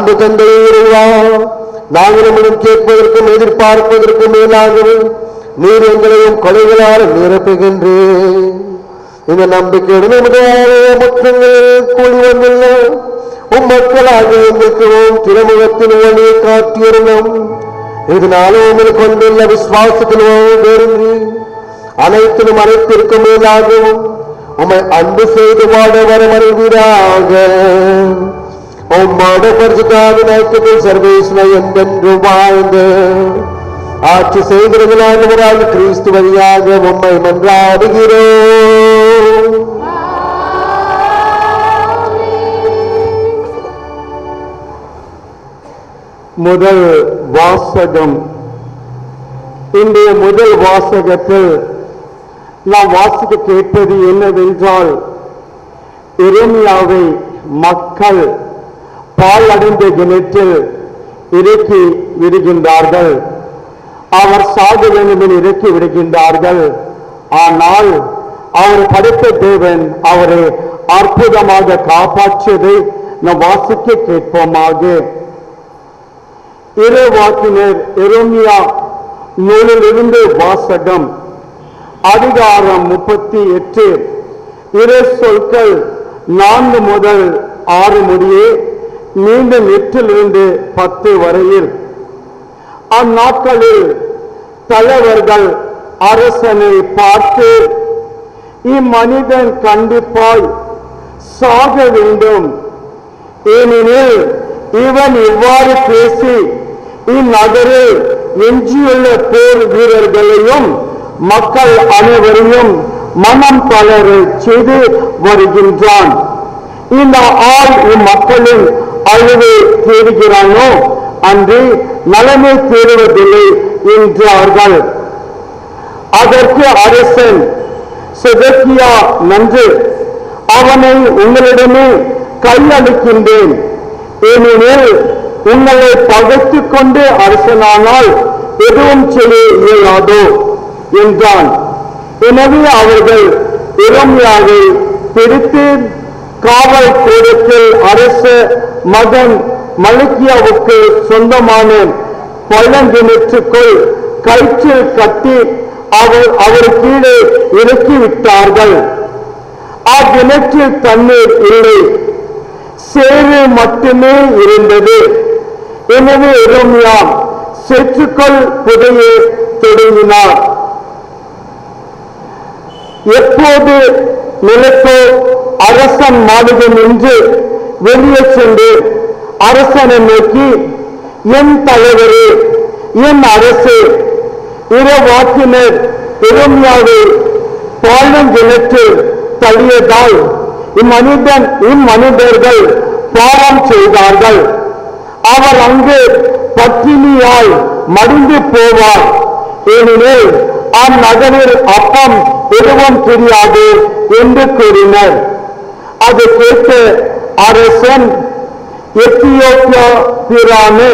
அன்பு தந்தையா, நாங்கள் உங்களிடம் கேட்பதற்கும் எதிர்பார்ப்பதற்கும் மேலாகவே நீர் எங்களையும் கொலைகளால் நிரப்புகின்றேன். இந்த நம்பிக்கையுடன் முற்றங்கள் கூலி வந்துள்ள மக்களாக எங்களுக்கு திருமுகத்தின் ஒளியை காட்டியிருந்தோம். இதனாலும் உங்களுக்கு கொண்டுள்ள விசுவாசத்தில் அனைத்திலும் அனைத்திற்கும் மேலாகவும் உம்மை அன்பு செய்து வாழ வரமறிவீராக. உம்மாட பரிசுத்த சர்வேஸ்வரன் என்றென்று வாழ்ந்து ஆட்சி செய்கிறவர்களாக கிறிஸ்து வழியாக உம்மை மன்றாடுகிறோம். முதல் வாசகம். இன்றைய முதல் வாசகத்தில் நாம் வாசிக்க கேட்பது என்னவென்றால், எரேமியாவை மக்கள் பால் அடைந்த கிணற்றில் இறக்கி விடுகின்றார்கள். அவர் சாக வேண்டும் என்று இறக்கி விடுகின்றார்கள். ஆனால் அவர் படைத்த தேவன் அவரை அற்புதமாக காப்பாற்றியதை நாம் வாசிக்க கேட்போமாக. இறைவாக்கினர் எரேமியா நூலிலிருந்து வாசகம். அதிகாரம் 38. இறை சொற்கள் 4 முதல் 6 முடியே, மீண்டும் 8 10 வரையில். அந்நாட்களில் தலைவர்கள் அரசனை பார்த்து, இம்மனிதன் கண்டிப்பாய் சாக வேண்டும், ஏனெனில் இவன் இவ்வாறு பேசி இந்நகரில் எஞ்சியுள்ள போர் வீரர்களையும் மக்கள் அனைவரையும் மனம் தளர செய்து வருகின்றான். இந்த ஆள் இம்மக்களின் அழிவை தேடுகிறானோ அன்று நலமை தேடுவதில்லை என்றார்கள். அதற்கு அரசன், செதக்கியா நன்று, அவனை உங்களிடமே கையளிக்கின்றேன், ஏனெனில் உங்களை பகைத்துக் கொண்டு அரசனானால் எதுவும் செய்ய இயலாதோ என்றான். எனவே அவர்கள் எரேமியாவை பிடித்து காவல் கூடத்தில் அரச மகன் மல்கியாவுக்கு சொந்தமான பள்ளங்கிணற்றுக்குள் கயிற்றில் கட்டி அவர் கீழே இறக்கிவிட்டார்கள். அக்கிணற்றில் தண்ணீர் இல்லை, சேறு மட்டுமே இருந்தது. எனவே எரேமியா சேற்றுக்குள் புதைய தொடங்கினார். எப்போது நிலத்தோ அரசன் மாளிகை நின்று வெளியே சென்று அரசனை நோக்கி, என் தலைவரே, என் அரசே, இறைவாக்கினர் எரேமியாவை பாழங்கிணற்று தள்ளியதால் இம்மனிதர்கள் பாவம் செய்தார்கள். அவர் அங்கு பட்டினியால் மடிந்து போவார், ஏனெனில் அந்நகரில் அப்பம் எதுவும் தெரியாது என்று கூறினர். அதை கேட்ட அரசன் எத்தியோப்பியா பிரானே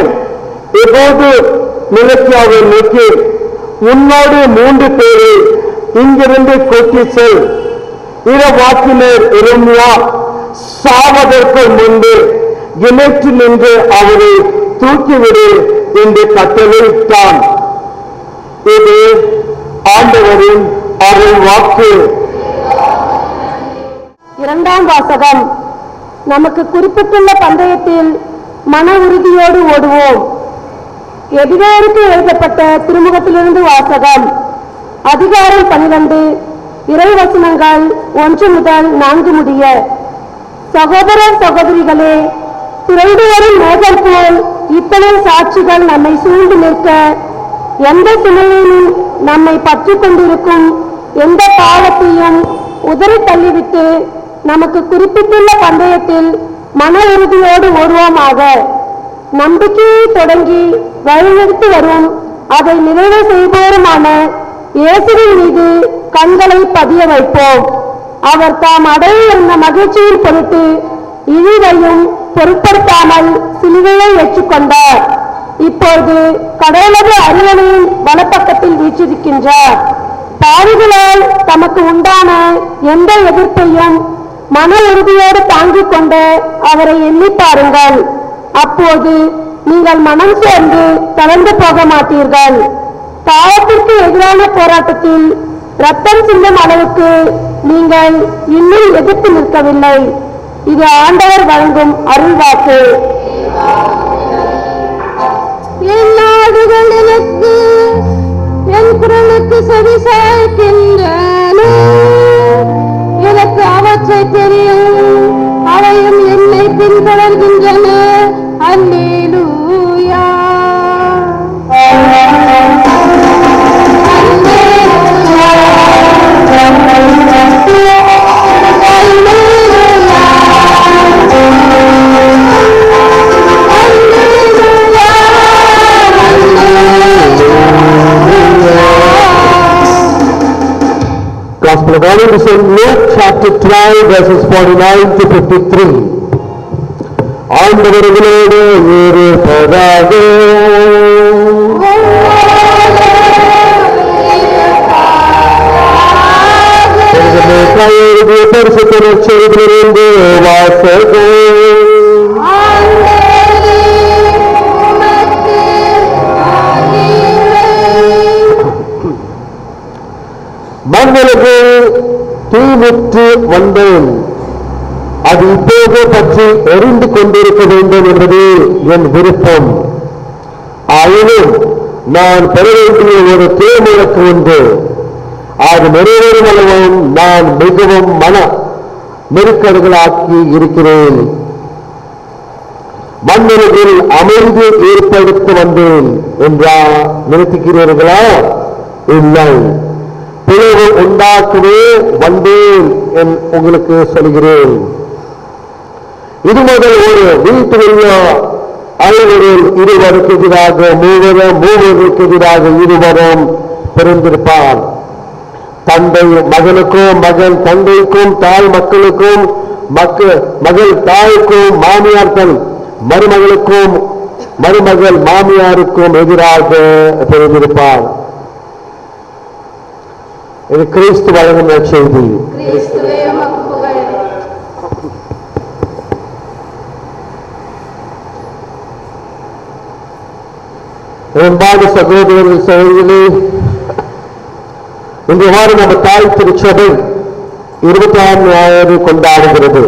எப்போது மல்கியாவை நோக்கி, உன்னோடு 3 பேரை இங்கிருந்து கூட்டி செல், இறைவாக்கினர் எரேமியா சாவதற்கு முன்பு கிணற்றில் நின்று அவரை தூக்கிவிடு என்று கட்டளையிட்டான். இது ஆண்டவரின் அருள் வாக்கு. இரண்டாம் வாசகம். நமக்கு குறிப்பிட்டுள்ள பந்தயத்தில் மன உறுதியோடு ஓடுவோம். எபிரேயருக்கு எழுதப்பட்ட திருமுகத்திலிருந்து வாசகம். அதிகாரம் 12, இறைவசனங்கள் 1 முதல் 4 முடிய. சகோதர சகோதரிகளே, திரண்டு வரும் மேகம் போல் இத்தனை சாட்சிகள் நம்மை சூழ்ந்து நிற்க, எந்த சுமையிலும் நம்மை பற்றி கொண்டிருக்கும் எந்த பாவத்தையும் உதறி தள்ளிவிட்டு நமக்கு குறிப்பிட்டுள்ள பந்தயத்தில் மன உறுதியோடு ஓடுவோமாக. நம்பிக்கையை தொடங்கி வழிநடத்தி வரும் அதை நிறைவு செய்வோருமான இயேசுவின் மீது கண்களை பதிய வைப்போம். அவர் தாம் அடைய இருந்த மகிழ்ச்சியின் பொருட்டு இழிவையும் பொருட்படுத்தாமல் சிலுவையை ஏற்றுக்கொண்டார். இப்போது கடவுளது அரியணையின் வலப்பக்கத்தில் வீற்றிருக்கின்றார். பாவிகளால் தமக்கு உண்டான எந்த எதிர்ப்பையும் மன உறுதியோடு தாங்கிக் கொண்டு அவரை எண்ணி பாருங்கள். அப்போது நீங்கள் மனம் சேர்ந்து தளர்ந்து போக மாட்டீர்கள். பாவத்திற்கு எதிரான போராட்டத்தில் ரத்தம் சிந்தும் அளவுக்கு நீங்கள் இன்னும் எதிர்த்து நிற்கவில்லை. இது ஆண்டவர் வழங்கும் அருள்வாக்கு. என் நாடுகள் என் குரலுக்கு செவி சாய்க்கின்றன. எனக்கு அவற்றை தெரியும், அவையும் என்னை பின்தொடர்கின்றன. அல்லேலூயா. Gospel of Honor is in Luke chapter 12 verses 49 to 53. ஆண்டவர்களோடு இருப்பதாக பரிசுத்த நற்செய்தியிலிருந்து வாசகம். மண்ணுலகு தீமுற்று வந்தேன், அது இப்போது பற்றி எரிந்து கொண்டிருக்க வேண்டும் என்பது என் விருப்பம். ஆயினும் நான் பெற வேண்டிய ஒரு தேர்முழக்கு உண்டு. அது நிறைவேறும் அளவும் நான் மிகவும் மன நெருக்கடிகளாக்கி இருக்கிறேன். மண்ணுலகில் அமைதி ஏற்படுத்த வந்தேன் என்றா நிறுத்துகிறீர்களா? இல்லை, பிளவு உண்டாக்கவே வந்தேன் என் உங்களுக்கு சொல்கிறேன். இது முதல் ஒரு வீட்டில் ஐவரில் இருவருக்கு எதிராக மூவருக்கு எதிராக இருவரும் பிறந்திருப்பார். தந்தை மகனுக்கும், மகன் தந்தைக்கும், தாய் மக்களுக்கும், மகள் தாய்க்கும், மாமியார் தன் மருமகளுக்கும், மருமகள் மாமியாருக்கும் எதிராக பிறந்திருப்பார். இது கிறிஸ்து வழங்கும் செய்தி. அன்பான சகோதரர்கள் சகோதரிகளே, இன்று வாரம் நம்ம தாய் திருச்சபை 26 ஞாயிறு கொண்டாடுகிறது.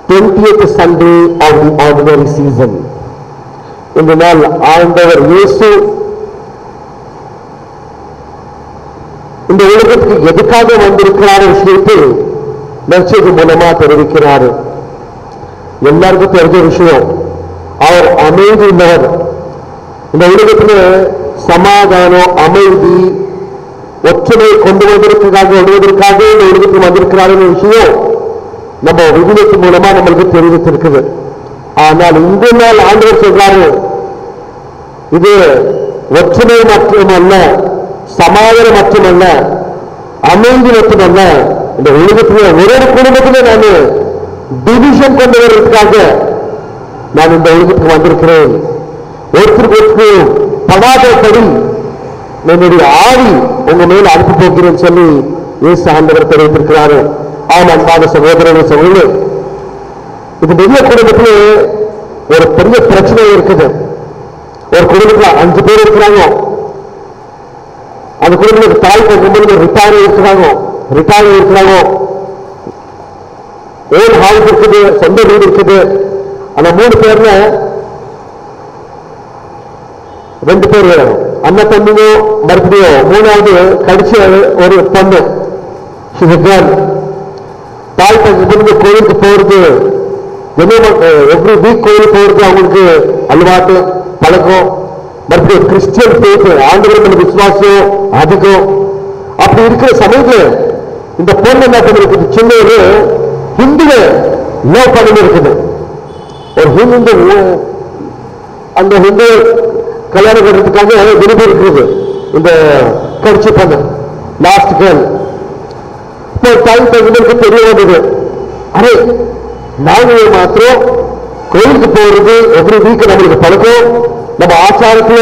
20th Sunday of the ordinary season. இந்த நாள் ஆண்டவர் இயேசு இந்த உலகத்துக்கு எதுக்காக வந்திருக்கிறார் விஷயத்தை நற்செய்தி மூலமா தெரிவிக்கிறார். எல்லாருக்கும் தெரிஞ்ச விஷயம், அவர் அமைதியினர். இந்த உலகத்தில் சமாதானம், அமைதி, ஒற்றுமை கொண்டு வருவதற்காக இந்த உலகத்தில் வந்திருக்கிறார் விஷயம் நம்ம விவிலியத்தின் மூலமா நம்மளுக்கு தெரிவித்திருக்குது. ஆனால் இந்த நாள் ஆண்டவர் சொல்றாரு, இது ஒற்றுமை மட்டுமல்ல, சமாதானம் மட்டுமல்ல, அமைதி மட்டுமல்ல, இந்த உலகத்தில் ஒரு குடும்பத்திலே நான் டிவிஷன் கொண்டு வருவதற்காக நான் இந்த உலகத்துக்கு வந்திருக்கிறேன். ஒருத்தருக்கு படாதபடி என்னுடைய ஆவி உங்க மேல் அனுப்பி போகிறேன் சொல்லி இயேசு ஆண்டவர் தெரிவித்திருக்கிறாரு. ஆம் அன்பான சகோதரர்கள் சகோதரி, இது பெரிய குடும்பத்தில் ஒரு பெரிய பிரச்சனை இருக்குது. ஒரு குடும்பத்தில் 5 பேர் இருக்கிறாங்க. அந்த குடும்பத்துக்கு தாய் தந்தை ரிட்டையர் இருக்கிறாங்க. ஓன் ஹவுஸ் இருக்குது, சொந்த வீடு இருக்குது. அந்த 3 பேர்ல 2 பேர் வேணும். அண்ணன் தம்பியோ மறுபடியும் 3வது கடிச்ச ஒரு பொண்ணு. தாய் தந்தை கோயிலுக்கு போறது, எவ்ரி வீக் கோயிலுக்கு போறது அவங்களுக்கு அல்வாட்டு பழக்கம். மறுபடியும் கிறிஸ்டியன் ஃபெய்த், ஆண்டவர்கள் விசுவாசம் அதிகம். அப்படி இருக்கிற சமயத்துல இந்த பொண்ணு என்ன பண்ணிருக்குது, சின்ன ஒரு ஹிந்துவை லவ் பண்ணி இருக்குது. ஒரு ஹிந்து அந்த ஹிந்து கல்யாணம் பண்ணுறதுக்காக விரும்பி இருக்கிறது இந்த கட்சி பண்ண லாஸ்ட் கேர்ள். இப்போ தாய் தந்தைகளுக்கு தெரிய வந்தது, அரே நாங்கள் மாத்திரம் கோயிலுக்கு போறது எவ்ரி வீக் நம்மளுக்கு பழக்கம். நம்ம ஆச்சாரத்துல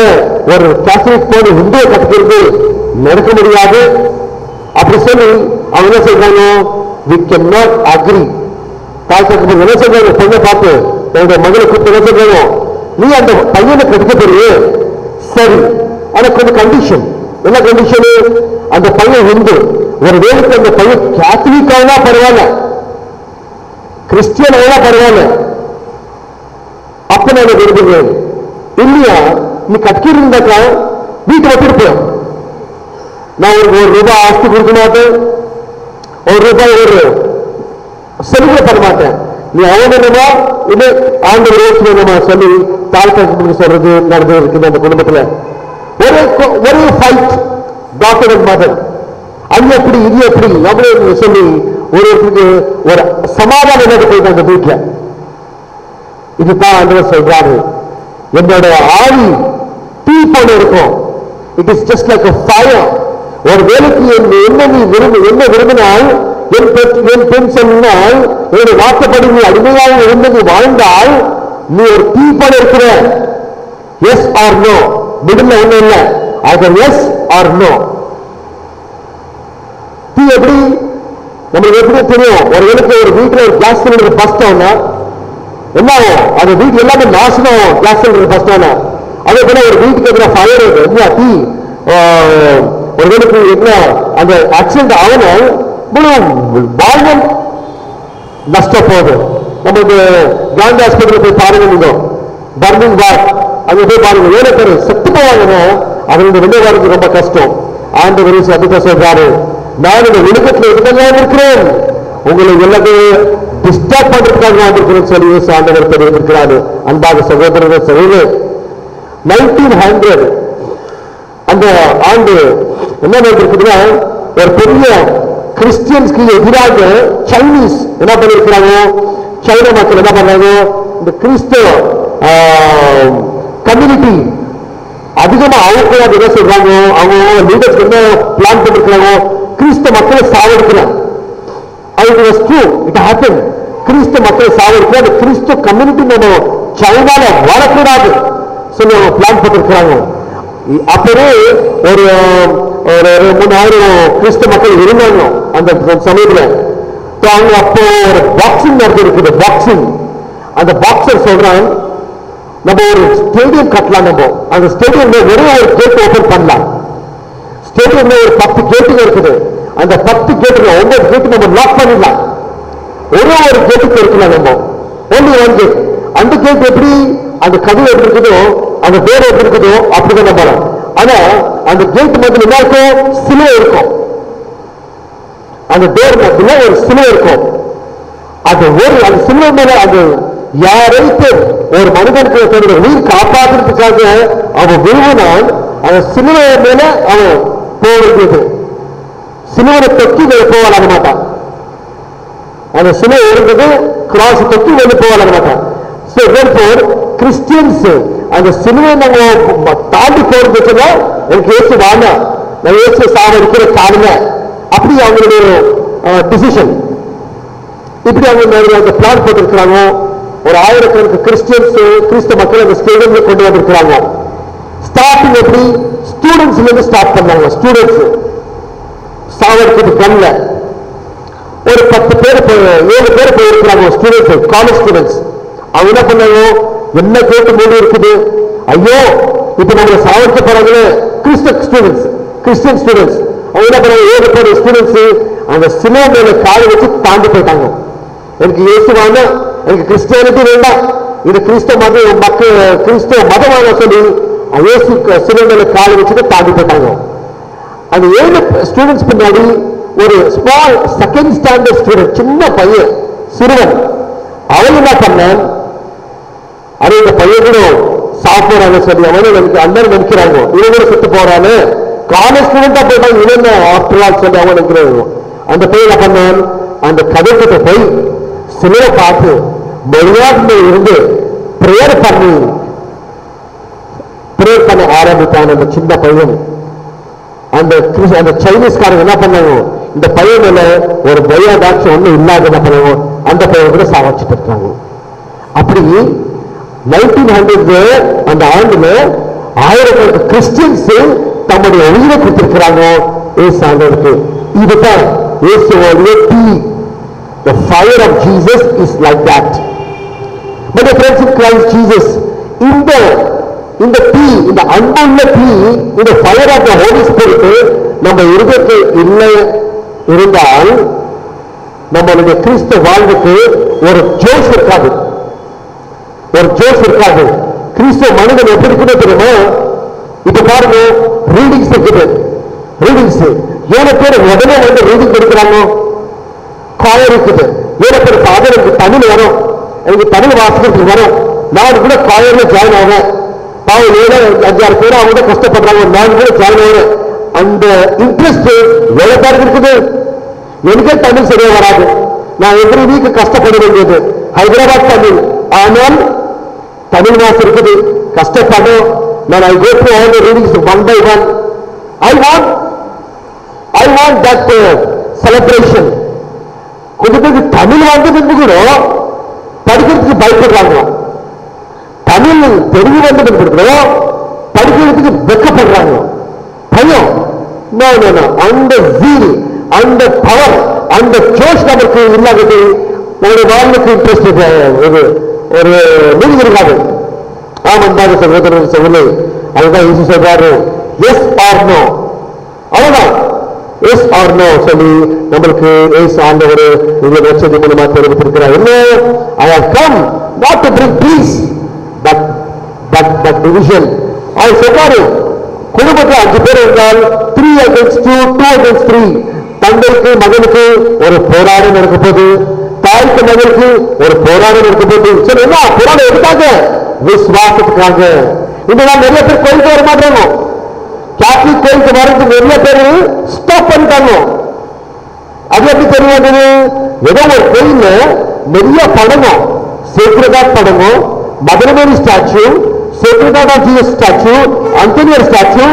ஒரு கேத்தலிக் போன ஹிந்துவை கற்றுக்கிறது நடக்க முடியாது. அப்படி சொல்லி அவங்க என்ன சொல்றாங்க, we cannot agree. தாய் தகப்பன் என்ன சொல்றாங்க, பொண்ணை பார்த்து என்னுடைய மகளை கூப்பிட்டு என்ன சொல்றாங்க, நீ அந்த பையனை கட்டிக்க போறியே சரி, ஆனா கொஞ்சம் கண்டிஷன். என்ன கண்டிஷனு? அந்த பையன் இந்து, ஒரு வேலைக்கு அந்த பையன் கேத்தலிக் ஆனா பரவாயில்ல, கிறிஸ்டியன் ஆனா பரவாயில்ல, அப்ப நான் விரும்புகிறேன். இல்லையா நீ கட்டிருந்தாக்கா வீட்டை வச்சிருப்பேன், நான் ஒரு ரூபாய் ஆஸ்தி கொடுக்க மாட்டேன், ஒரு ரூபாய் ஒரு செலவு பண்ண மாட்டேன், நீ அவனுமா இல்லை ஆண்டு யோசனை சொல்லி தாழ்த்த சொல்றது நடந்து இருக்குது அந்த குடும்பத்துல. ஒரே ஃபைட், டாக்டர் அண்ட் மதர், அது எப்படி இது எப்படி எவ்வளவு சொல்லி ஒருவருக்கு ஒரு சமாதானம் போயிட்டு அந்த வீட்டுல. இதுதான் ஆண்டவர் சொல்றாரு, என்னோட ஆவி தீ போல இருக்கும். It is just like a fire. ஒரு வேலைக்கு என்ன நீ என்ன விரும்பினால், என் பெண் சொன்னால், என்னுடைய வார்த்தைப்படி நீ அடிமையாக இருந்து நீ வாழ்ந்தால் நீ ஒரு தீ போல இருக்கிற. எஸ் ஆர் நோ, மிடில் ஒண்ணு இல்லை, அது எஸ் ஆர் நோ. தீ எப்படி நம்மளுக்கு எப்படி தெரியும்? ஒரு வேலைக்கு ஒரு வீட்டுல ஒரு கேஸ் சிலிண்டர் ஃபர்ஸ்ட் ஆனா என்ன ஆகும்? அந்த வீட்டு எல்லாமே நாசனம் ஆகும். கேஸ் சிலிண்டர் ஃபர்ஸ்ட் ஆனா அதே போல ஒரு வீட்டுக்கு எதிராக ஃபயர் என்ன தீ, ஒரு வேலைக்கு என்ன அந்த ஆக்சிடென்ட் ஆகணும், வாழ்வம் நஷ்டம் போகுது. நமக்கு காந்தி ஹாஸ்பிட்டல் போய் பாருங்க, நீங்க பர்னிங் வார் அங்க போய் பாருங்க, ஏழை பேர் செத்து போவாங்கன்னா அதனுடைய வெளியே வரது ரொம்ப கஷ்டம். ஆண்டவர் அப்படித்தான் சொல்றாரு, நான் இந்த உலகத்தில் எதுக்கெல்லாம் இருக்கிறேன், உங்களை எல்லாத்தையும் டிஸ்டர்ப் பண்றதுக்காக வந்திருக்கிறேன் சொல்லி ஆண்டவர் தெரிவித்திருக்கிறாரு. அன்பாக சகோதரர்கள் சகோதரர், 1900 அந்த ஆண்டு என்ன நடந்திருக்குதுன்னா, ஒரு பெரிய கிறிஸ்டியன்ஸ்க்கு எதிராக சைனீஸ் என்ன பண்ணிருக்கிறாங்க, சைனா மக்கள் என்ன பண்றாங்க, இந்த கிறிஸ்தவ கம்யூனிட்டி அதிகமா அவங்க என்ன சொல்றாங்க, அவங்க லீடர்ஸ் என்ன பிளான் பண்ணிருக்கிறாங்க, கிறிஸ்தவ மக்களை சாவடிக்கிறாங்க. கிறிஸ்தவ மக்களை சாவடிக்கிற அந்த கிறிஸ்தவ கம்யூனிட்டி நம்ம சைனால வரக்கூடாது சொல்லி அவங்க பிளான் பண்ணிருக்கிறாங்க. அப்பவே ஒரு 3000 கிறிஸ்தவ மக்கள் இருந்தாங்க அந்த சமயத்தில். அவங்க அப்போ ஒரு பாக்ஸிங் நடந்திருக்குது, பாக்ஸிங். அந்த பாக்ஸர் சொல்றான், நம்ம ஒரு ஸ்டேடியம் கட்டலாம், நம்ம அந்த ஸ்டேடியம்ல ஒரே ஒரு கேட் ஓபன் பண்ணலாம். ஸ்டேடியம்ல ஒரு 10 கேட்டுங்க இருக்குது, அந்த 10 கேட்டுல 9 கேட்டு நம்ம லாக் பண்ணிடலாம். ஒரே ஒரு கேட்டுக்கு இருக்கலாம் நம்ம, ஒன்லி ஒன் கேட். அந்த கேட் எப்படி அந்த கதவு எப்படி இருக்குதோ, அந்த டோர் எப்படி இருக்குதோ அப்படிதான் நம்பலாம். ஆனா அந்த கேட் மத்தியில் என்ன இருக்கும், சிலுவை இருக்கும். அந்த டோர் மத்தியில் ஒரு சிலுவை இருக்கும். அது அந்த சிலுவை மேல அது யாரைத்து ஒரு மனிதனுக்கு தன்னுடைய உயிர் காப்பாற்றுறதுக்காக அவன் விரும்பினால் அந்த சிலுவை மேல அவன் போக வேண்டியது. சிலுவை தொக்கி வெளியே போவாங்க மாட்டான். அந்த சிலுவை இருந்தது கிராஸ் தொக்கி வெளியே போவாங்க மாட்டான். கிறிஸ்டியன்ஸ் அந்த சிலுவை நம்ம தாண்டி போறதுன்னா எனக்கு ஏசு வாங்க, நான் ஏசு சாவடிக்கிற காரண அப்படி அவங்களுடைய டிசிஷன். இப்படி அவங்க பிளான் போட்டிருக்கிறாங்க. ஒரு 1000 கிறிஸ்டியன்ஸ் கிறிஸ்தவ மக்கள் அந்த ஸ்டேடியம்ல கொண்டு வந்திருக்கிறாங்க. ஸ்டார்டிங் எப்படி ஸ்டூடெண்ட்ஸ்ல இருந்து ஸ்டார்ட் பண்ணாங்க. ஸ்டூடெண்ட்ஸ் சாவடிக்கிறது கண்ணில் ஒரு 10 பேர் 7 பேர் போயிருக்கிறாங்க. Students, college students. அவங்க என்ன பண்ணாங்க, என்ன கேட்டு மூடி இருக்குது, ஐயோ இப்ப நம்மளை சாவடிக்க போறாங்களே. கிறிஸ்டியன் ஸ்டூடெண்ட்ஸ் அவங்க என்ன பண்ணாங்க, 7 பேர் ஸ்டூடெண்ட்ஸ் அந்த சிலுவை மேல காலை வச்சு தாண்டி போயிட்டாங்க. எனக்கு இயேசுவான, எனக்கு கிறிஸ்டியானிட்டி வேண்டாம், இது கிறிஸ்தவ மதமான சொல்லி இயேசு சிலுவை மேல காலை வச்சுட்டு தாண்டி போயிட்டாங்க. அந்த 7 ஸ்டூடெண்ட்ஸ் பின்னாடி ஒரு ஸ்மால் செகண்ட் ஸ்டாண்டர்ட் ஸ்டூடெண்ட், சின்ன பையன், சிறுவன், அவன் என்ன பண்ணான், அது இந்த பையன் கூட சாப்பிடுறாங்க சொல்லி அவன் அண்ணன் நினைக்கிறாங்க, இவன் கூட செத்து போறான்னு. காலேஜ் ஸ்டூடெண்டா போயிட்டாங்க, இவன் ஆப்டர் சொல்லி அவன் நினைக்கிறாங்க. அந்த பையன் என்ன பண்ணான், அந்த கதைக்கிட்ட போய் சிலையை பார்த்து மரியாதை இருந்து பிரேயர் பண்ண ஆரம்பித்தான் அந்த சின்ன பையன். அந்த சைனீஸ்காரங்க என்ன பண்ணாங்க, இந்த பையன் மேல ஒரு பயோடாக்ஸ் ஒண்ணு இல்லாத என்ன பண்ணாங்க, அந்த பையன் கூட சாவடிச்சுட்டு இருக்காங்க. அப்படி 1900 அந்த ஆண்டுல 1000 கிறிஸ்டியன்ஸ் தம்முடைய உயிரை கொடுத்திருக்கிறாங்க இயேசு ஆண்டவருக்கு. இதுதான் இயேசுவோடைய தீ. The fire of Jesus is like that. But the friends in Christ Jesus, இந்த தீ, இந்த அன்புள்ள தீ, இந்த fire of the Holy Spirit நம்ம இருதயத்தில் இல்லை இருந்தால் நம்மளுடைய கிறிஸ்தவ வாழ்வுக்கு ஒரு ஜோஷ் இருக்காது, ஒரு ஜோஷ் இருக்காது. கிறிஸ்தவ மனிதன் எப்படி கூட தெரியுமா? இப்ப பாருங்க, ரீடிங்ஸ் இருக்குது, ரீடிங்ஸ் 7 பேர் உடனே வந்து ரீடிங் எடுக்கிறாங்க. காயர் இருக்குது, 7 பேர் ஃபாதர் எனக்கு தமிழ் வரும், எனக்கு தமிழ் வாசிக்கிறதுக்கு வரும், நான் கூட காயர்ல ஜாயின் ஆவேன். பாவம் 7-5-6 பேர் அவங்க கஷ்டப்படுறாங்க, நான் கூட ஜாயின் ஆவேன். அந்த இன்ட்ரெஸ்ட் எவ்வளவு பேருக்கு இருக்குது? எனக்கே தமிழ் சரியா வராது, நான் எவ்ரி வீக் கஷ்டப்பட வேண்டியது ஹைதராபாத் தமிழ். ஆனால் தமிழ் மாசம் இருக்குது, கஷ்டப்படும். நான் I go through all the readings one by one. I want that celebration. கொஞ்சம் பேருக்கு தமிழ் வந்ததுக்கு கூட படிக்கிறதுக்கு பயப்படுறாங்க. தமிழ் தெரிஞ்சு வந்தது கூட படிக்கிறதுக்கு வெக்கப்படுறாங்க, பயம். அந்த ஜீல், அந்த பவர், அந்த ஜோஷ் நமக்கு இல்லாதது ஒரு வாழ்வுக்கு இன்ட்ரெஸ்ட் ஒரு மீனிங் இருக்காது. ஆமாம் சகோதரர் சொல்லு, அதுதான் இயேசு சொல்றாரு, எஸ் ஆர் நோ, அவ்வளவுதான். எஸ் ஆர் நோ சொல்லி நம்மளுக்கு இயேசு ஆண்டவர் இந்த நற்செய்தி மூலமா தெரிவித்திருக்கிறார். என்ன? I have come not to bring peace but division. அவர் சொல்றாரு, குடும்பத்தில் 5 பேர் இருந்தால் 3 against 2, 2 against 3. தந்தைக்கு மகனுக்கு ஒரு போராட்டம் நடக்க போது, தாய்க்கு மகனுக்கு ஒரு போராட்டம் நடக்க போது. சரி, என்ன போராட்டம் எதுக்காக? விசுவாசத்துக்காக. இதெல்லாம் நிறைய பேர் கோயிலுக்கு வர மாட்டாங்க, கேத்தலிக் கோயிலுக்கு வர்றது நிறைய பேர் ஸ்டாப் பண்ணிட்டாங்க. அது எப்படி தெரிய வந்தது? ஏதோ ஒரு கோயில்ல நிறைய படமும், சேக்ரடாட் படமும், மதனமேரி statue, sacred heart of Jesus statue, அந்தோனியர் ஸ்டாச்சு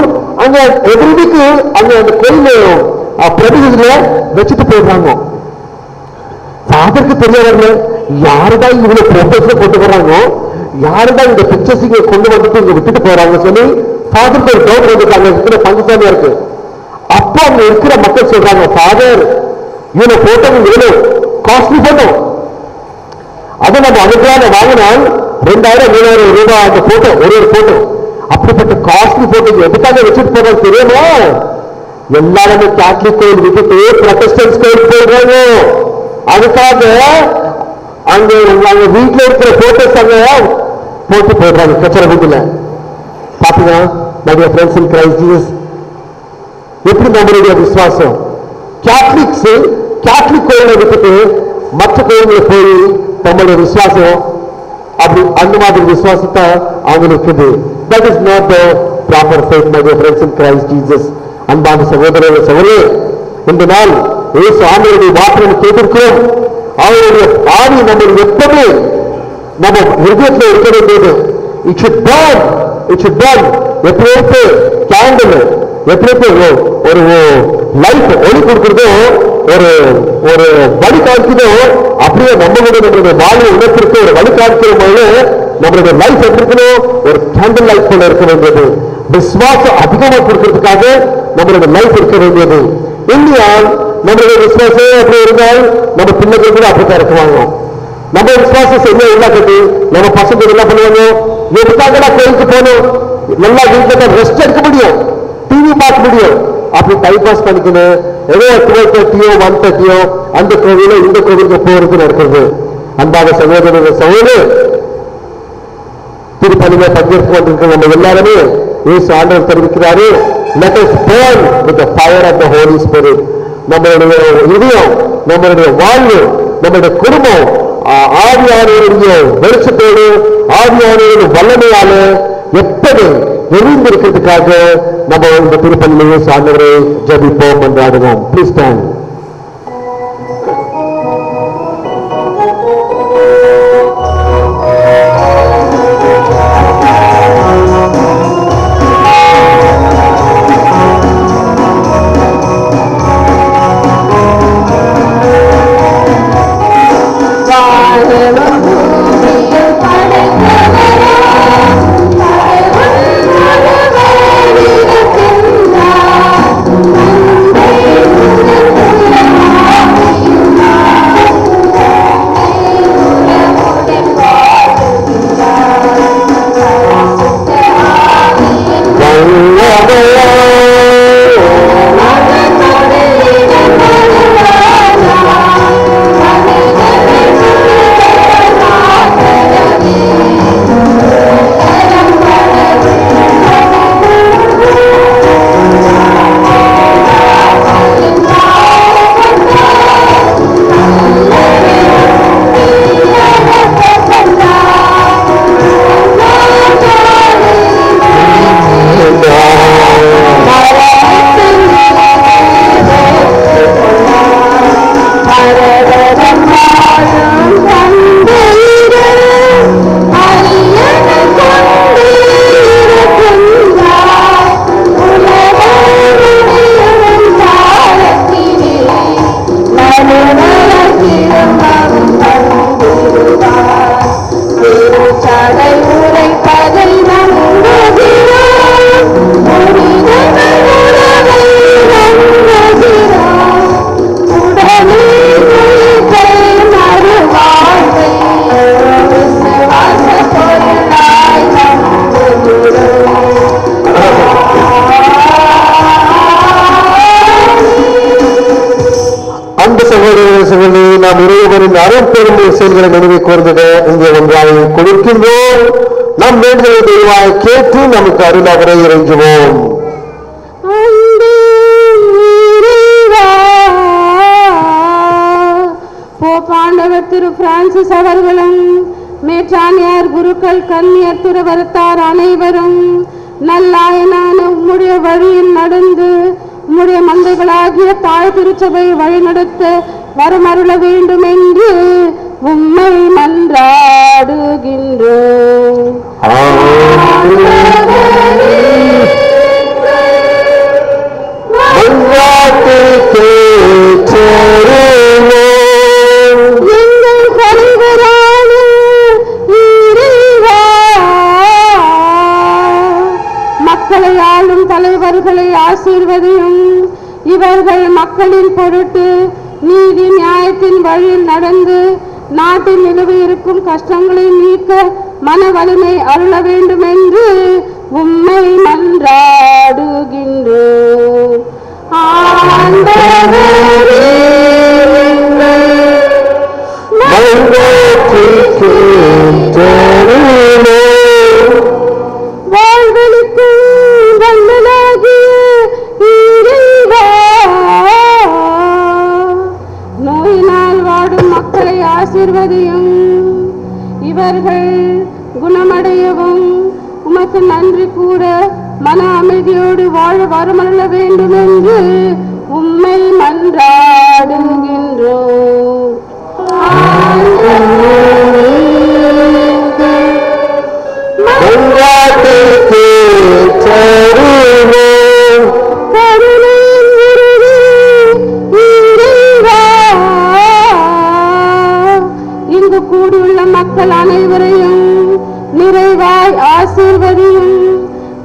அங்க எவ்ரி வீக் அங்க அந்த கோயில் பிரதிநிதியில வச்சுட்டு போயிடுறாங்க. ஃபாதருக்கு தெரிய வரல, யாருதான் இவ்வளவு போட்டோஸ்ல கொண்டு வர்றாங்க, யாருதான் இந்த பிக்சர்ஸ் இங்க கொண்டு வந்துட்டு இங்க விட்டுட்டு போறாங்க சொல்லி ஃபாதருக்கு ஒரு டவுட் வந்துட்டாங்க. இருக்கிற பங்குசாமியா இருக்கு. அப்போ அங்க இருக்கிற மக்கள் சொல்றாங்க, ஃபாதர் இவ்வளவு போட்டோ எவ்வளவு காஸ்ட்லி போட்டோ, அதை நம்ம அனுப்பலான வாங்கினால் 2000-3000 ரூபாய் அந்த போட்டோ, ஒரு போட்டோ. அப்படிப்பட்ட காஸ்ட்லி போட்டோ எதுக்காக வச்சுட்டு போறது தெரியுமா? எல்லாருமே கேத்தலிக் கோயில் விட்டுட்டு புரொட்டஸ்டன்ட் கோயில் போயிடுறாங்க. அதுக்காக அங்க அவங்க வீட்டுல இருக்கிற போட்டோஸ் அங்க போட்டு போடுறாங்க கச்சரை வீட்டுல. பாத்தீங்கன்னா நம்முடைய ஃப்ரெண்ட்ஸ் இன் கிரைஸ்ட் ஜீசஸ் எப்படி நம்மளுடைய விசுவாசம். கேத்தலிக் கோயிலை விட்டுட்டு மற்ற கோயில்களை போய் நம்மளுடைய விசுவாசம் அப்படி அந்த மாதிரி விசுவாசத்தை அவங்களுக்கு இருக்குது. That is not the proper faith, my dear friends in Christ Jesus. அன்பான சகோதரர்கள் சகோதரே, இந்த நாள் இயேசு ஆண்டவருடைய வார்த்தையை கேட்டிருக்கிறோம். அவருடைய ஆவி நம்ம எப்பவுமே நம்ம ஹிருதயத்தில் இருக்க வேண்டியது. It should burn. எப்படியாவது கேண்டில், எப்படியாவது ஒரு லைட் ஒளி கொடுக்கிறதோ, ஒரு வழி காமிக்கிறதோ, அப்படியே நம்மளுடைய வாழ்வு உணர்த்திற்கு ஒரு வழி காமிக்கிற போது நம்மளுடைய லைஃப் எப்படி இருக்கணும்? ஒரு கேண்டில் லைட் போல இருக்க வேண்டியது. விசுவாசம் அதிகமாக கொடுக்கறதுக்காக நம்மளுடைய லைஃப் இருக்க வேண்டியது. இந்தியா நம்மளுடைய விசுவாசம் அப்படி இருந்தால் நம்ம பிள்ளைகள் கூட அப்படித்தான் இருக்குவாங்க. நம்ம விசுவாசம் சரியா இல்லாதது நம்ம பசங்க என்ன பண்ணுவாங்க? எதுக்காக கோயிலுக்கு போகணும், நல்லா வீட்டுல ரெஸ்ட் எடுக்க முடியும், டிவி பார்க்க முடியும், அப்படி டைம் பாஸ் பண்ணிக்கணும். ஏதோ 12:30 1:30 அந்த கோவில இந்த கோவிலுக்கு போறது நடக்கிறது. அன்பான சகோதரர்கள் சகோதரர், திருப்பதியில பங்கேற்க வந்திருக்கிற நம்ம எல்லாருமே இயேசு ஆண்டவர் தெரிவிக்கிறாரு, let us burn with the fire of the Holy Spirit. நம்மளுடைய இதயம், நம்மளுடைய வாழ்வு, நம்மளுடைய குடும்பம் ஆவியானவருடைய வெளிச்சத்தோடு, ஆவியானவருடைய வல்லமையால எப்படி எரிந்திருக்கிறதுக்காக நம்ம இந்த திருப்பதியிலேயே ஆண்டவரை ஜெபிப்போம், என்றாடுவோம். Please stand. Thank you. செயல்களை நினைவு கூர்ந்தது இங்கே ஒன்றாக கொடுக்கின்றோம். நம் வேண்டுதலை தெளிவாக கேட்டு நமக்கு அருள் அவரை இறைஞ்சுவோம். போப்பாண்டவர் திரு பிரான்சிஸ் அவர்களும் மேற்றானியார் குருக்கள் கன்னியர் துறவரத்தார் அனைவரும் நல்லாயனான உம்முடைய வழியில் நடந்து உம்முடைய மந்தைகளாகிய தாய் திருச்சபை வழிநடத்த வரமருள வேண்டும் என்று உம்மை மன்றாடுகின்றோம். மக்களை ஆளும் தலைவர்களை ஆசீர்வதியும். இவர்கள் மக்களின் பொருட்டு நீதி நியாயத்தின் வழியில் நடந்து நாட்டில் நிலவி இருக்கும் கஷ்டங்களை நீக்க மன வலிமை அருள வேண்டும் என்று உம்மை மன்றாடுகின்றோம். வாழ்வெளிக்கும் வல்லனாகிய இறைவா, நோயினால் வாடும் மக்களை ஆசீர்வதியும். இவர்கள் குணமடையவும் உமக்கு நன்றி கூற மன அமைதியோடு வாழ வரமருள வேண்டும் என்று உம்மை மன்றாடுகின்றோம். இங்கு கூடியுள்ள மக்கள் அனைவரையும் நிறைவாய் ஆசீர்வதியும்.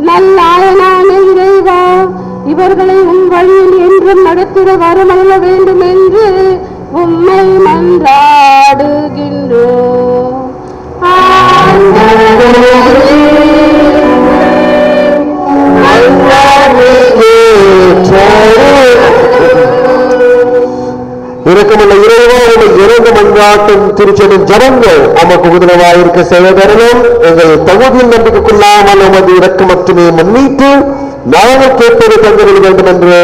நல்லாயனான இறைவா, இவர்களை உம் வழியில் என்றும் நடத்திட வரமருள வேண்டும் என்று உம்மை மன்றாடுகின்றோம். இரக்கமுள்ள இறைவா, இறந்த மன்றாட்டும் திருச்செடும் ஜபங்கள் நமக்கு உதவியாயிருக்க செய்ய தரணும். எங்கள் தகுதியில் நம்பிக்கைக்குள்ளாமல் நமது இரக்கம் மட்டுமே மன்னித்து நாங்கள் கேட்பது தந்தரில் வேண்டும் என்று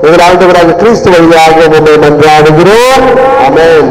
எங்கள் ஆண்டவராக கிறிஸ்து வழியாக உண்மை மன்றாடுகிறோம். ஆமென்.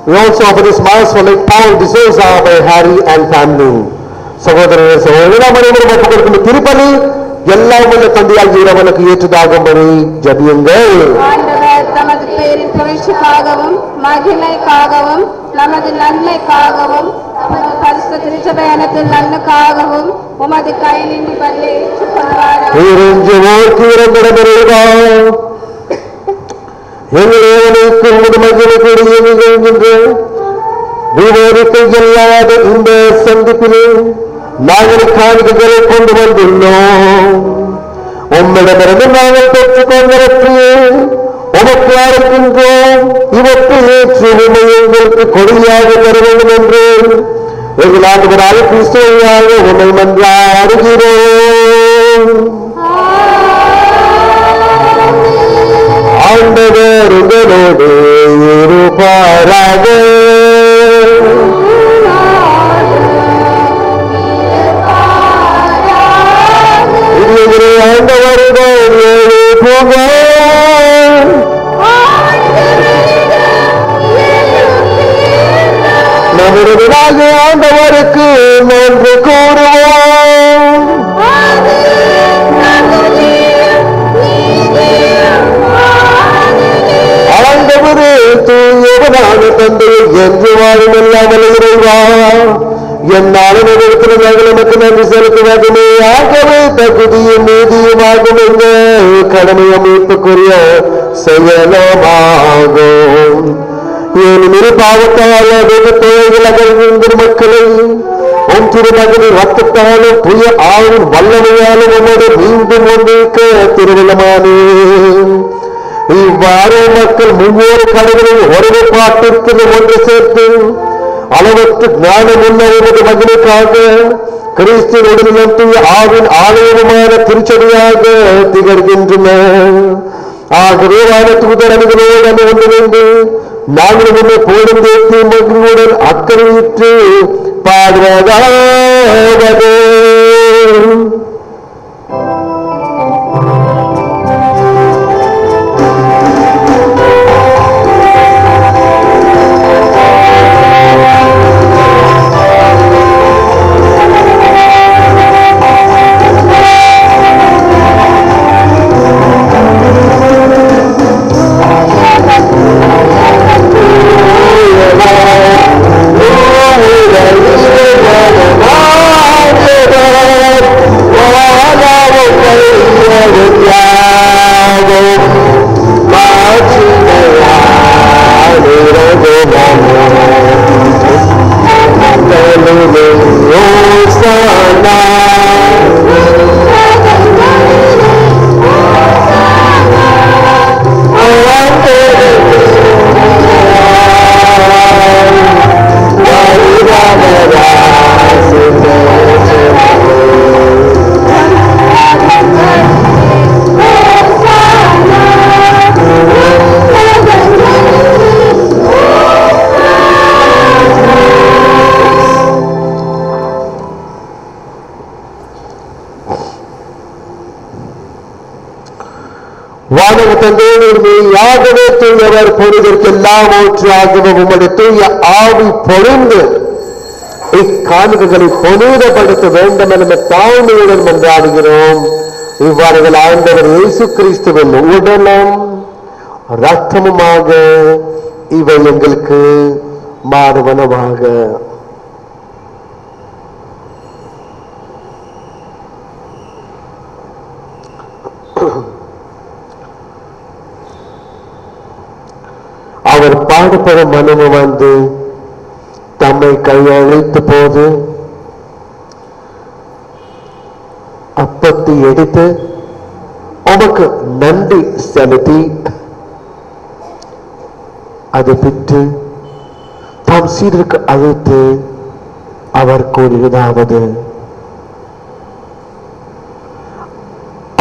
We also offer this mass for like Paul D'Souza by Harry and family. சகோதரர் சகோதரர் அனைவரும் ஒப்புக் கொடுக்கும் திருப்பலி எல்லாம் உள்ள தந்தையால் இறைவனுக்கு ஏற்றதாகும்படி ஜபியுங்கள். ஆண்டவர் தமது பேரின் புகழ்ச்சிக்காகவும் மகிமைக்காகவும் நமது நன்மைக்காகவும் நமது பரிசுத்த திருச்சபை அனைத்தின் நன்மைக்காகவும் உமது கை நின்று பலியை ஏற்றுக்கொள்வாராக. எங்களுக்கு மகிழ்ச்சியுடைய நிகழ்கின்ற விவரிக்கை இல்லாத இந்த சந்திப்பிலே நாங்கள் காணிக்கைகளை கொண்டு வந்துள்ளோம். உம்மிடமிருந்து நாங்கள் பெற்றுக்கொண்டவற்றை உமக்கு அழைக்கின்றோம். இவற்றை ஏற்று உண்மை எங்களுக்கு கொடியாக தர வேண்டும் என்று எங்கள் ஆண்டவராக கிறிஸ்துவாக உண்மை மன்றாடுகிறோம். ஆண்டவர் உங்களோடு இருப்பாராக. நம்முடைய ஆண்டவருக்கு நன்றி கூறுவோம். இல்லாமல் இறைவா என் நாளிடத்தில் நாங்கள் எனக்கு நன்றி செலுத்துவதுமே ஆகவே தகுதியும் நீதியுமாகும் எங்கள் கடமை அமைப்புக்குரிய செயலமாகும். ஏனெனில் பாவத்தால் தோழிகள் அகழ்கின்ற மக்களை உன் திருமகனின் ரத்தத்தாலும் புய ஆளும் வல்லமையாலும் உமது மீண்டும் ஒன்றிருக்க திருவிழமானே. இவ்வாறு மக்கள் முன்னோரு கடவுளின் ஒருமைப்பாட்டிற்கு ஒன்று சேர்த்து அளவற்று ஞானம் உள்ள உமது மகனுக்காக கிறிஸ்துவின் உடலும் தூய ஆவின் ஆலயமான திருச்சபையாக திகழ்கின்றன. ஆகவே வானத்தூதர் அணிகளோடு ஒன்றிணைந்து நாங்கள் உண்மை போடும் தேசிய மகிழ்வுடன் அக்கறையிட்டு பாடுவதாவது. வானக தந்தையினே யாகவே தூயவர் பொழுதற்கெல்லாம் ஊற்றாகவும் உமது தூய ஆவி பொழிந்து இக்காணிகளை புனிதப்படுத்த வேண்டும் என தாழ்மையுடன் மன்றாடுகிறோம். இவ்வாறுகள் ஆண்டவர் இயேசு கிறிஸ்துவின் உடலும் இரத்தமுமாக இவை எங்களுக்கு மாறுவனவாக. அவர் பாடுபடும் மனமும் வந்து தம்மை கையளித்த போது அப்பத்தை எடுத்து உமக்கு நன்றி செலுத்தி அதை பெற்று தாம் சீடருக்கு அழைத்து அவர் கூறியதாவது,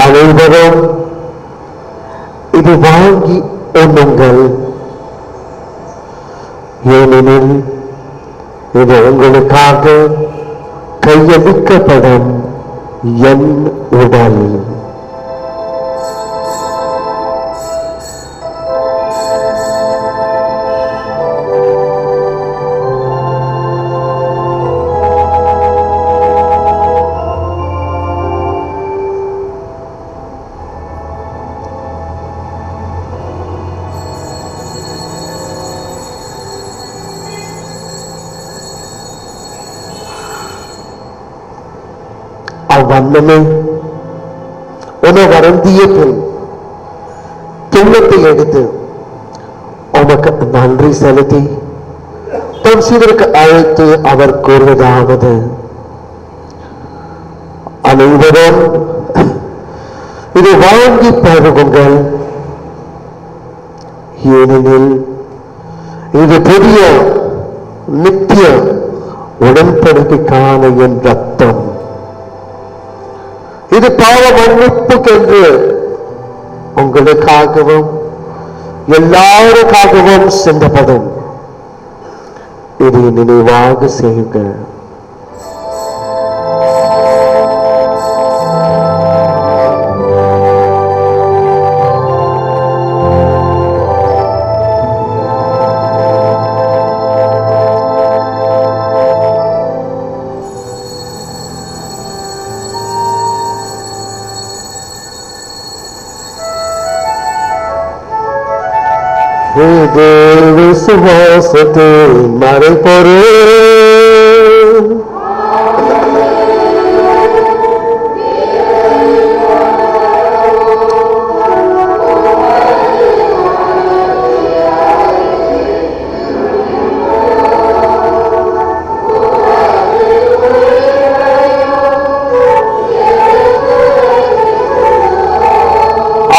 அனைவரும் இது வாங்கி உண்ணுங்கள், ஏனெனில் இது உங்களுக்காக கையளிக்கப்படும் என் உடல். அவ்வண்ணமே உணவருந்திய பின் கிண்ணத்தை எடுத்து உமக்கு நன்றி செலுத்தி தம் சீடருக்கு அழைத்து அவர் கூறுவதாவது, அனைவரும் இதை வாங்கி பருகுங்கள், ஏனெனில் இது புதிய நித்திய உடன்படிக்கைக்கான என் ரத்தம். இது பாவ மன்னிப்புக்கென்று உங்களுக்காகவும் எல்லாருக்காகவும் சிந்தப்படும். இதை நினைவாக செய்க. இது விசுவாசத்தின் மறைபொருள்.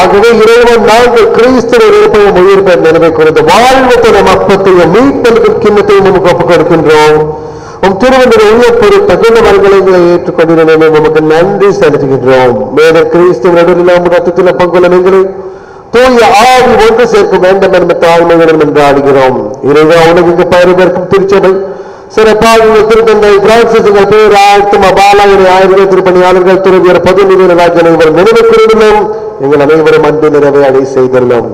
ஆகவே இறைவன் நாங்கள் கிறிஸ்துவை இருப்பையும் உயிர்ப்பையும் நினைவை குறித்து வாழ்வத்தையும் அப்பத்தையும் மீட்பதற்கும் கிண்ணத்தையும் நமக்கு ஒப்புக் கொடுக்கின்றோம். திருவள்ளுவர் உயர்ப்பொரு தகுந்த வர்களை ஏற்றுக்கொண்டிருந்தோம். நமக்கு நன்றி செலுத்துகின்றோம். மேலும் கிறிஸ்துவ நடுவில் ரத்தத்தில் பங்குள்ள நீங்களை தூய ஆவி ஒன்று சேர்க்க வேண்டும் என்ற தாழ்மையுடன் என்றாடுகிறோம். இறைவா உலகிற்கு பயிர்க்கும் திருச்சபை சிறப்பாக திருத்தந்தை பிரான்சிஸ் பேர் ஆழ்த்தும் அபாலாயனை ஆயுர்வேத திருப்பணியாளர்கள் துறவியர் பொது நிலையராஜ் அனைவரும் நினைவு கூறுகிறோம். எங்கள் அனைவரும் அன்பு நிறைவை அடை செய்துள்ளோம்.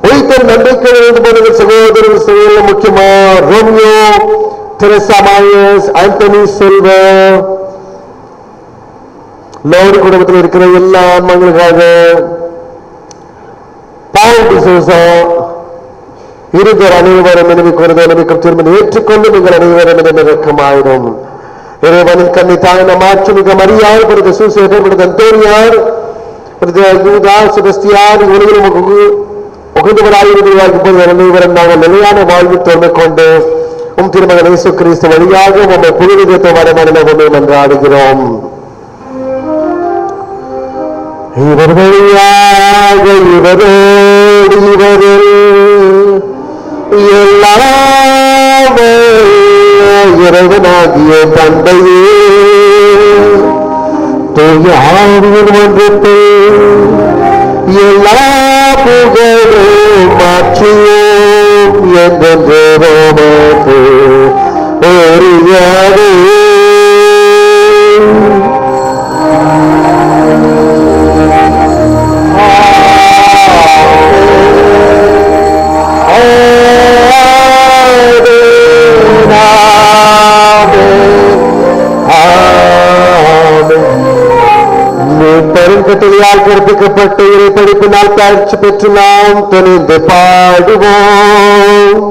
உயிர்த்தல் நம்பிக்கை சகோதரர் செயல முக்கியமா ரோமியோ, தெரசா மாயஸ், ஆண்டனி செல்வர், லோரி குடும்பத்தில் இருக்கிற எல்லா ஆன்மங்களுக்காக இருவர் அனைவரும் நினைவு கூறுதல் நினைக்கும் திருமணம் ஏற்றுக்கொண்டு நீங்கள் அனைவரும் இறக்கமாயிடும். இறைவனின் கண்ணை தாயின மாற்றுமிக மரியாள் பிறகு சூசேகர் பிறகு அந்தோனியார் செபஸ்தியார் உலகிலும் உகந்தவராயிருப்பது அனைவரும் நாங்கள் நிலையான வாழ்வு தோல்மை கொண்டு திருமகன் இயேசு கிறிஸ்து வழியாக உண்மை புனிதத்தை வரமடைந்த உண்மை என்றாடுகிறோம். இவர் வழியாக இவரோடு இவரில் எல்லாமே இறைவனாகிய தந்தையே தூய ஆவியின் ஒன்றுக்கு எல்லா புகழும் மாற்றியோம் என்றென்றோமக்கு ஒருவரே. பெருங்கட்டளையால் கற்பிக்கப்பட்டு இறை படிப்பினால் பயிற்சி பெற்று நாம் துணிந்து பாடுவோம்.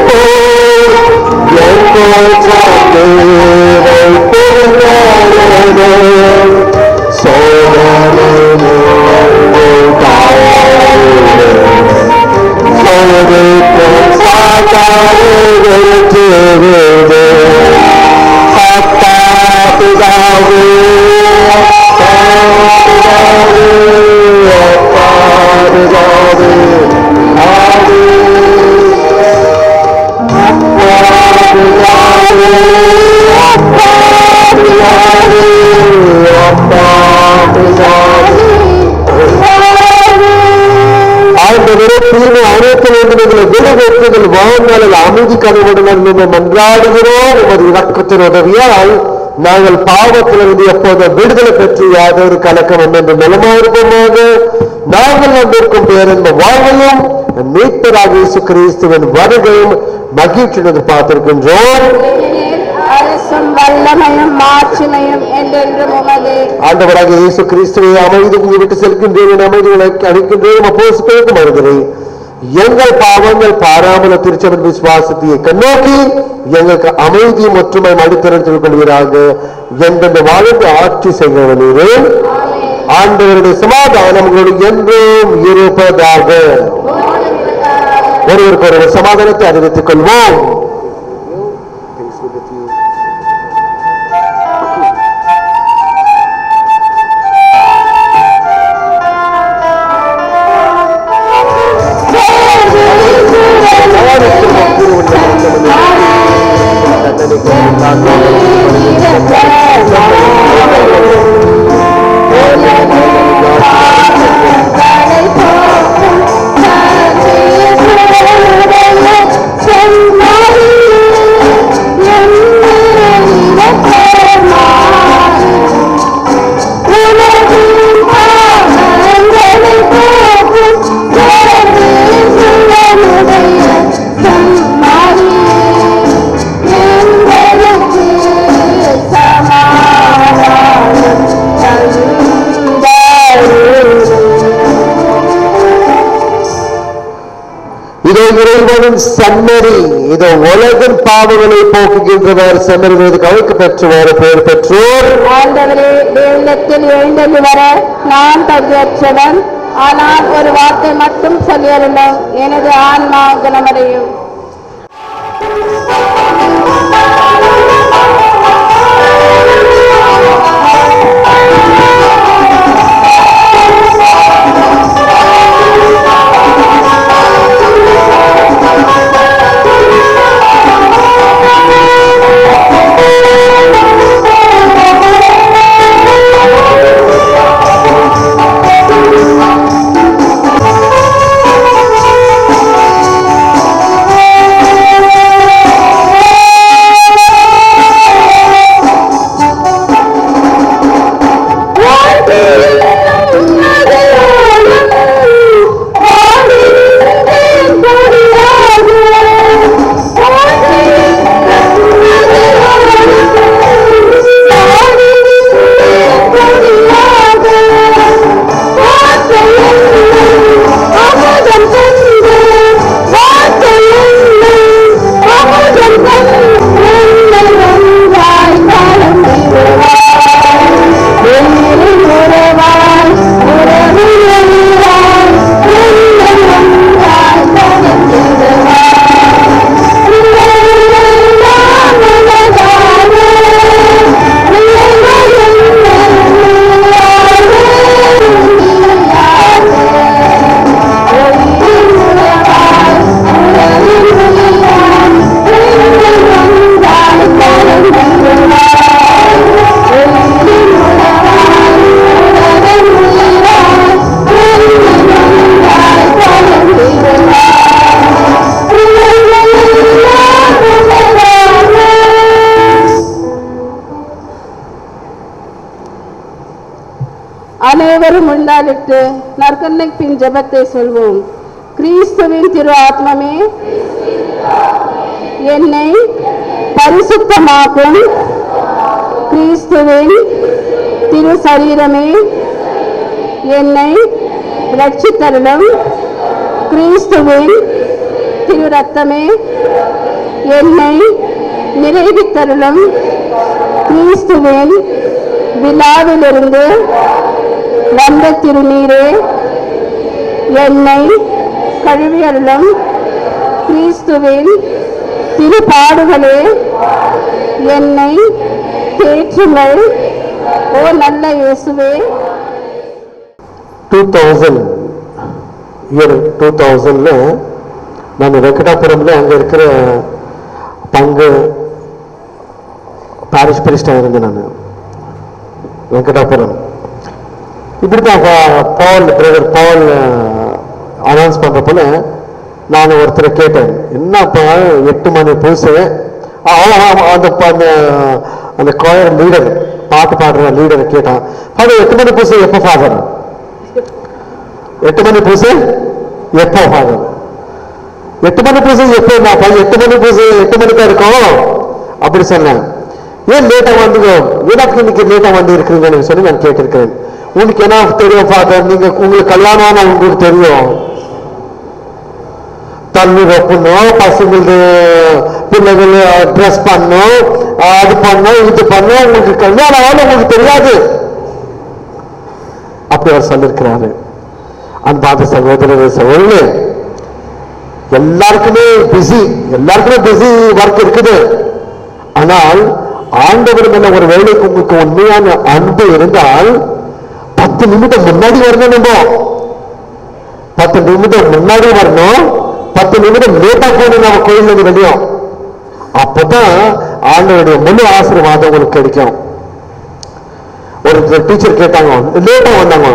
Oh அமைதி கனவுடன் மன்றாடுகிறோம். உமது இரக்கத்தின் உதவியால் நாங்கள் பாவத்திலிருந்து எப்போது விடுதலை பெற்று யாதொரு கலக்கம் என்று நிலமாயிருப்போமாக நாங்கள் வந்திருக்கும் பேரன்ப வாழ்வையும் மீட்பராக இயேசு கிறிஸ்துவின் வருகையும் மகிழ்ச்சியுடன் பார்த்திருக்கின்றோம். ஆண்டவராக இயேசு கிறிஸ்துவை அமைதி விட்டு செல்கின்றேன், அமைதிகளை அளிக்கின்றேன். அப்போஸ்தலருக்கு மறுதலை எங்கள் பாவங்கள் பாராமல திருச்சபை விசுவாசத்தை கண்ணோக்கி எங்களுக்கு அமைதி ஒற்றுமை அடித்தரத்தில் கொள்கிறாக எந்தெந்த வாழ்ந்து ஆட்சி செய்கிறவனே. ஆண்டவருடைய சமாதானம் என்றும் இருப்பதாக. ஒருவருக்கு ஒரு சமாதானத்தை அறிவித்துக் கொள்வோம். இறைவனின் சன்னதி இதோ உலகின் பாவங்களை போக்குகின்றவர். செம்மறி மீது கவிழ்க்கு பெற்றவர் பெயர் பெற்றோர். ஆண்டவரே, தேவனத்தில் எழுந்தது வர நான் தகுதியற்றவன். ஆனால் ஒரு வார்த்தை மட்டும் சொல்லியருளும், எனது ஆன்மா குணமடையும். அனைவரும் முன்னாளிட்டு நற்கருணை பின் ஜெபத்தை சொல்வோம். கிறிஸ்துவின் திரு ஆத்மமே, என்னை பரிசுத்தமாக்கும். கிறிஸ்துவின் திரு சரீரமே, என்னை ரட்சித்தருளும். கிறிஸ்துவின் திரு ரத்தமே, என்னை நிறைவித்தருளும். கிறிஸ்துவின் விழாவிலிருந்து வந்த திருநீரே, என்னை கழுவியருளும். கிறிஸ்துவின் திருப்பாடுகளே என்னை தேற்றுங்கள். ஓ நல்ல இயேசுவே. 2000ல நான் வெங்கடாபுரம்ல அங்க இருக்கிற பங்கு பாரிஷ் பிரிஸ்டா இருந்தேன். நான் வெங்கடாபுரம் இப்படிதான் பிரதர் பால் அனௌன்ஸ் பண்ற போல நான் ஒருத்தரை கேட்டேன், என்னப்பா 8 மணி பூசு அந்த கோயர் லீடர் பாட்டு பாடுற லீடரை கேட்டான், ஃபாதர் 8 மணி பூசு எப்போ ஃபாதர்? 8 மணி பூசு எப்போ ஃபாதர்? 8 மணி பூசு எப்போ? 8 மணி பூசு 8 மணிக்கு இருக்கும் அப்படி சொன்னேன். ஏன் லேட்டா வந்துங்க, எனக்கு இன்னைக்கு லேட்டா வந்து இருக்கிறீங்கன்னு சொல்லி நான் கேட்டிருக்கிறேன். உங்களுக்கு என்ன தெரியும் ஃபாதர், நீங்க உங்களுக்கு கல்யாணம் உங்களுக்கு தெரியும், தண்ணி வைக்கணும், பசங்களுக்கு பிள்ளைகள் ட்ரெஸ் பண்ணும், அது பண்ணும், இது பண்ணும், உங்களுக்கு கல்யாணம் ஆகணும் உங்களுக்கு தெரியாது அப்படி அவர் சொல்லியிருக்கிறாரு. அன்பாத சகோதரர் சகோதரி, எல்லாருக்குமே பிஸி ஒர்க் இருக்குது. ஆனால் ஆண்டவர் மேல ஒரு வேலைக்கு உங்களுக்கு உண்மையான அன்பு இருந்தால் 10 நிமிடம் முன்னாடி வரணும். நம்ம 10 நிமிடம் முன்னாடி வரணும், 10 நிமிடம் லேட்டா போகணும் நம்ம கோயில்ல இருந்து வெளியும். அப்பதான் ஆண்டவருடைய முழு ஆசீர்வாதம் உங்களுக்கு கிடைக்கும். ஒரு டீச்சர் கேட்டாங்க, லேட்டா வந்தாங்க.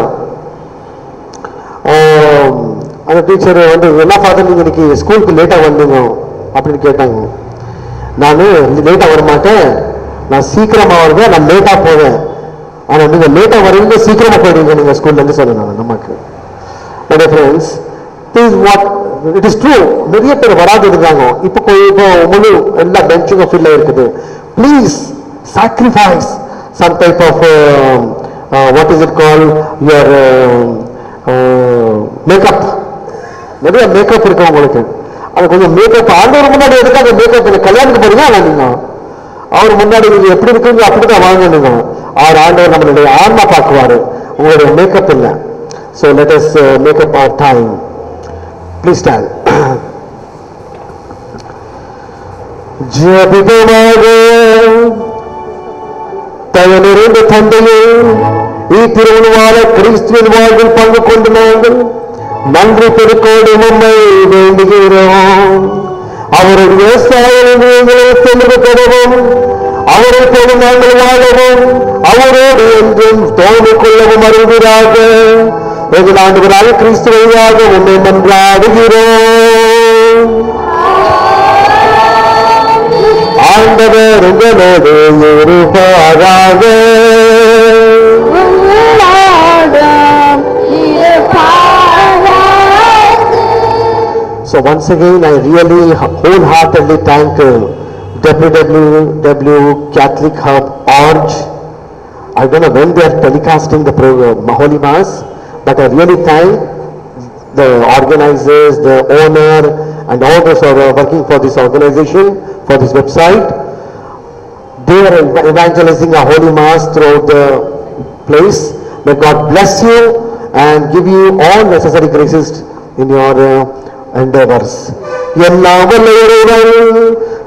அந்த டீச்சர் வந்து என்ன ஃபாதர் நீங்க இன்னைக்கு ஸ்கூலுக்கு லேட்டா வந்தீங்க அப்படின்னு கேட்டாங்க. நான் லேட்டா வர மாட்டேன், நான் சீக்கிரமா வருவேன், நான் லேட்டா போவேன். ஆனா நீங்க லேட்டா வரீங்க, சீக்கிரமா போயிடுவீங்க நீங்க ஸ்கூல்ல இருந்து சொன்னாங்க நமக்கு. Friends, it is true. நிறைய பேர் வராது இருந்தாங்க. இப்போ முழு எல்லா பெஞ்சும் ஃபில் ஆயிருக்குது. Please sacrifice some type of what is it call your makeup. நிறைய மேக்கப் இருக்கு உங்களுக்கு. அது கொஞ்சம் மேக்கப் ஆண்டவர் முன்னாடி எடுத்து அந்த மேக்கப் கல்யாணத்துக்கு போறீங்க. ஆனால் நீங்க அவர் முன்னாடி நீங்க எப்படி இருக்கீங்க அப்படிதான் வாங்க. நீங்க அவர் ஆண்டவர் நம்மளுடைய ஆன்மா பார்க்குவாரு, உங்களுடைய மேக்கப் இல்லை. So let us make up our time. Please stand. ஜெபிதமாக தயனிறைந்த தந்தையே, திருவிழாவான கிறிஸ்துவின் வாழ்வில் பங்கு கொண்டு நாங்கள் நன்றி பெருக்கோடு உம்மை வேண்டுகிறோம். அவருடைய சாயலை செல்வதற்கவும் அவரை போல நாங்கள் வாழவும் அவரோடு என்றும் தோணிக் கொள்ளவும் அறிவீராக. எங்கள் ஆண்டவராக கிறிஸ்து வழியாக உம்மை மன்றாடுகிறோம். ஆண்டவர் உங்களோடு இருப்பாராக. So once again, I really wholeheartedly thank www.catholichub.org. I don't know when they are telecasting the program, Holy Mass, but I really thank the organizers, the owner, and all those who are working for this organization, for this website. They are evangelizing a Holy Mass throughout the place. May God bless you and give you all necessary graces in your endeavors. எல்லாம் வல்ல இறைவன்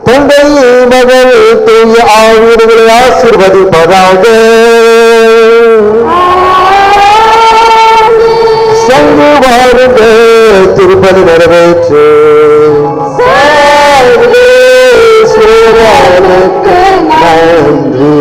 தந்தை மகன் தூய ஆவியானவரை ஆசீர்வதிப்பதாக. சென்று வாருங்க, திருப்பலி நிறைவேற்று. நன்றி.